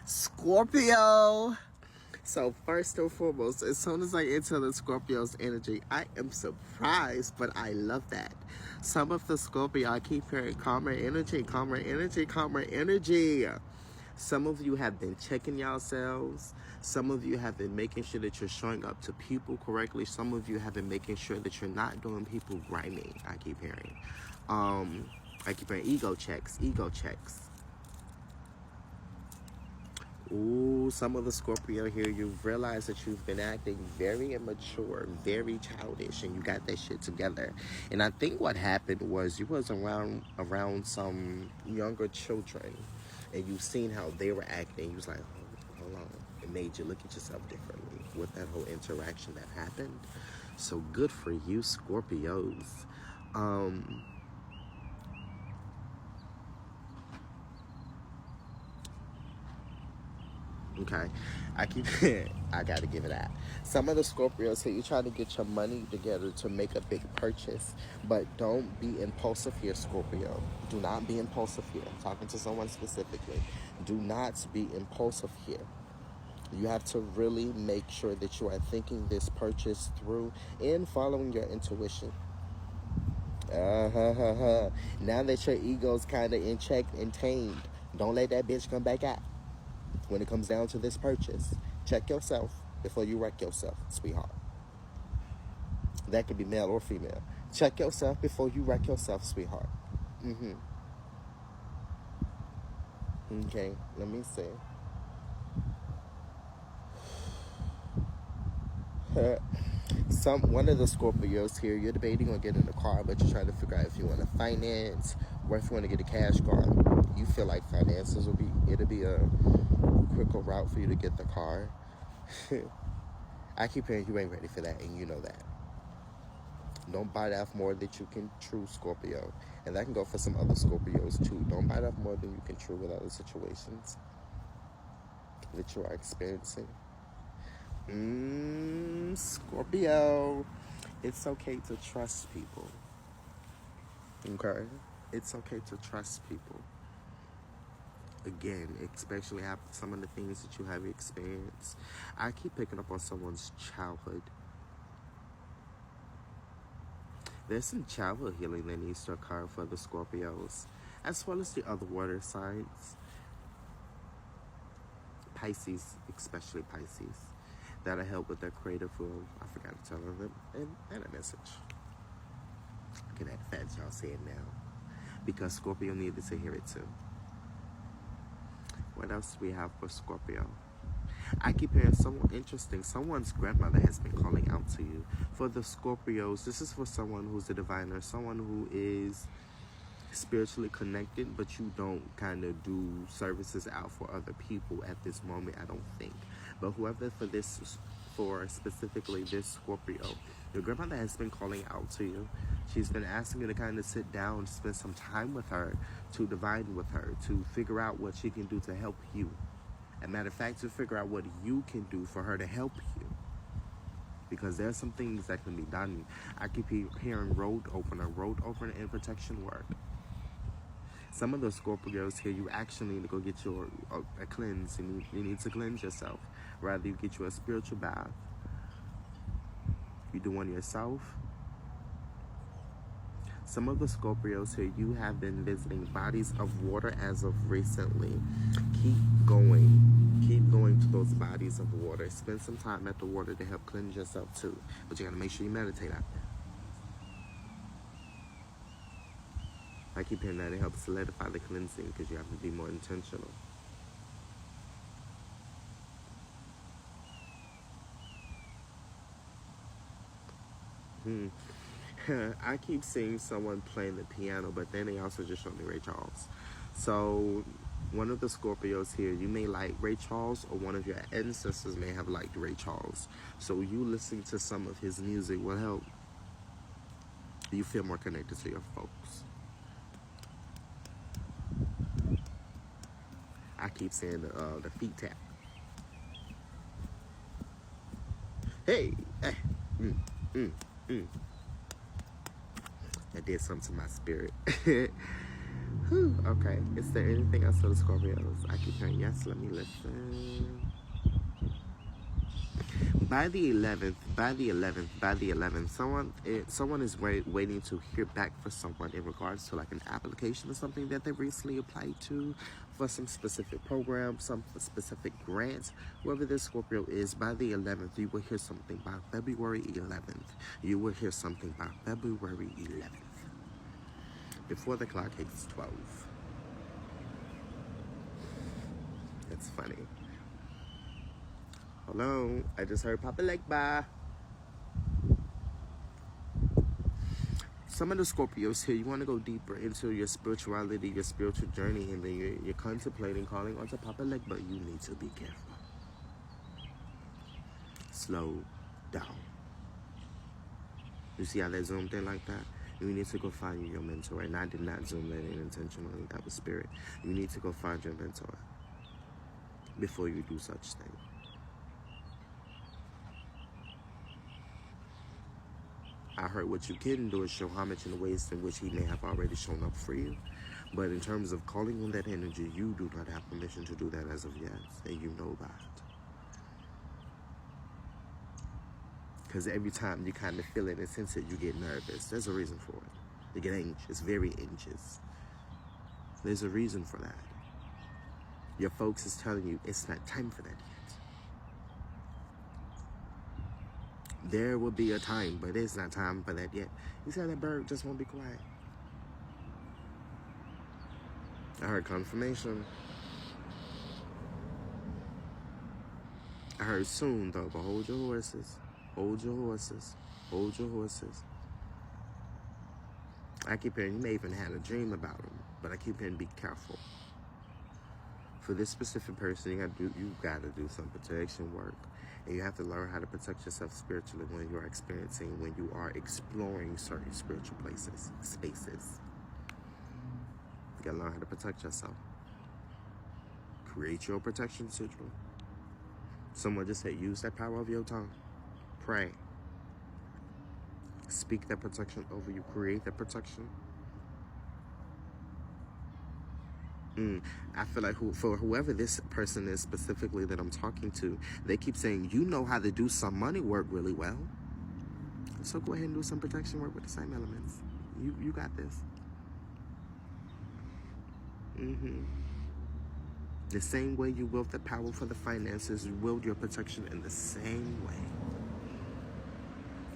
Scorpio. So first and foremost, as soon as I enter the Scorpio's energy, I am surprised, but I love that. Some of the Scorpio, I keep hearing calmer energy, calmer energy, calmer energy. Some of you have been checking yourselves. Some of you have been making sure that you're showing up to people correctly. Some of you have been making sure that you're not doing people grimy. I keep hearing. Ego checks, ego checks. Ooh, some of the Scorpio here, you've realized that you've been acting very immature, very childish, and you got that shit together. And I think what happened was you was around some younger children, and you've seen how they were acting. You was like, hold on. It made you look at yourself differently with that whole interaction that happened. So good for you, Scorpios. Okay, I gotta give it that. Some of the Scorpios here, you're trying to get your money together to make a big purchase, but don't be impulsive here, Scorpio. Do not be impulsive here. I'm talking to someone specifically. Do not be impulsive here. You have to really make sure that you are thinking this purchase through and following your intuition. Now that your ego's kind of in check and tamed, don't let that bitch come back out. When it comes down to this purchase, check yourself before you wreck yourself, sweetheart. That could be male or female. Check yourself before you wreck yourself, sweetheart. Okay, let me see. One of the Scorpios here, you're debating on getting a car, but you're trying to figure out if you want to finance or if you want to get a cash car. You feel like finances it'll be a quicker route for you to get the car. I keep hearing you ain't ready for that, and you know that. Don't bite off more than you can chew, Scorpio. And that can go for some other Scorpios too. Don't bite off more than you can chew with other situations that you are experiencing. Scorpio. It's okay to trust people. Okay? It's okay to trust people. Again, especially after some of the things that you have experienced. I keep picking up on someone's childhood. There's some childhood healing that needs to occur for the Scorpios, as well as the other water signs. Pisces, especially Pisces. That'll help with their creative field. I forgot to tell them and a message. Look at that fact y'all saying now. Because Scorpio needed to hear it too. What else do we have for Scorpio? I keep hearing someone interesting. Someone's grandmother has been calling out to you. For the Scorpios, this is for someone who's a diviner, someone who is spiritually connected, but you don't kind of do services out for other people at this moment, I don't think. But whoever for specifically this Scorpio, your grandmother has been calling out to you. She's been asking you to kind of sit down, spend some time with her, to divine with her, to figure out what she can do to help you. As a matter of fact, to figure out what you can do for her to help you. Because there's some things that can be done. I keep hearing road opener and protection work. Some of the Scorpios here, you actually need to go get your a cleanse. You need to cleanse yourself. Rather, you get you a spiritual bath. You do one yourself. Some of the Scorpios here, you have been visiting bodies of water as of recently. Keep going to those bodies of water. Spend some time at the water to help cleanse yourself too. But you gotta make sure you meditate out there. I keep hearing that it helps solidify the cleansing because you have to be more intentional. I keep seeing someone playing the piano, but then they also just show me Ray Charles. So one of the Scorpios here, you may like Ray Charles, or one of your ancestors may have liked Ray Charles. So you listening to some of his music will help you feel more connected to your folks. I keep saying the feet tap. Hey, That did something to my spirit. Whew, okay. Is there anything else for the Scorpios? I keep hearing yes. Let me listen. By the 11th, someone is waiting to hear back for someone in regards to like an application or something that they recently applied to for some specific program, some specific grants. Whoever this Scorpio is, by the 11th, you will hear something by February 11th. You will hear something by February 11th. Before the clock hits 12. It's funny. Hello, I just heard Papa Leg Bye. Some of the Scorpios here, you want to go deeper into your spirituality, your spiritual journey, and then you're contemplating calling onto Papa Leg, but you need to be careful. Slow down. You see how they zoomed in like that? You need to go find your mentor. And I did not zoom that in intentionally. That was spirit. You need to go find your mentor before you do such things. I heard what you can do is show homage in the ways in which he may have already shown up for you. But in terms of calling on that energy, you do not have permission to do that as of yet. And you know that. Because every time you kind of feel it and sense it, you get nervous. There's a reason for it. You get anxious, very anxious. There's a reason for that. Your folks is telling you it's not time for that yet. There will be a time, but it's not time for that yet. You said that bird just won't be quiet. I heard confirmation. I heard soon, though, but hold your horses. Hold your horses. Hold your horses. I keep hearing you may even had a dream about him, but I keep hearing be careful. For this specific person, you gotta do some protection work. And you have to learn how to protect yourself spiritually when you are exploring certain spiritual places, spaces. You gotta learn how to protect yourself. Create your protection sigil. Someone just said, use that power of your tongue. Pray. Speak that protection over you. Create that protection. I feel like for whoever this person is specifically that I'm talking to, they keep saying, you know how to do some money work really well. So go ahead and do some protection work with the same elements. You got this. The same way you wield the power for the finances, you wield your protection in the same way.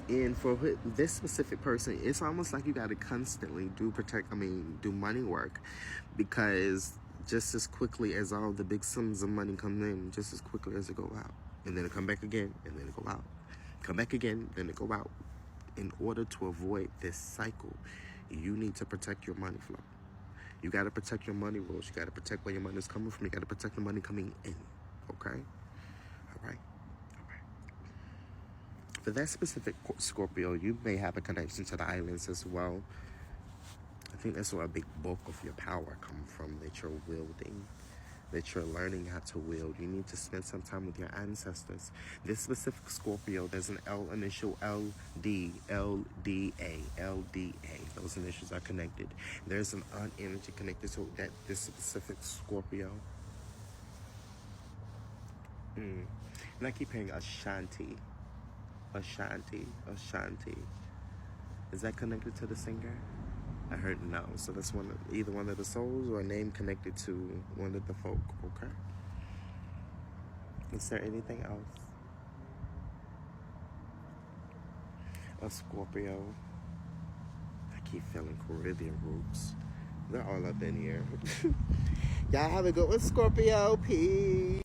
And for this specific person, it's almost like you got to constantly do money work, because just as quickly as all the big sums of money come in, just as quickly as it go out, and then it come back again, and then it go out, come back again, then it go out. In order to avoid this cycle, you need to protect your money flow. You got to protect your money rules. You got to protect where your money is coming from. You got to protect the money coming in. Okay? All right. For that specific Scorpio, you may have a connection to the islands as well. I think that's where a big bulk of your power comes from, that you're wielding, that you're learning how to wield. You need to spend some time with your ancestors. This specific Scorpio, there's an L initial, LD, LDA, LDA. Those initials are connected. There's an energy connected to this specific Scorpio. And I keep hearing Ashanti. Ashanti. Is that connected to the singer? I heard no. So that's either one of the souls or a name connected to one of the folk. Okay. Is there anything else? A Scorpio. I keep feeling Caribbean roots. They're all up in here. Y'all have a good one, Scorpio. Peace.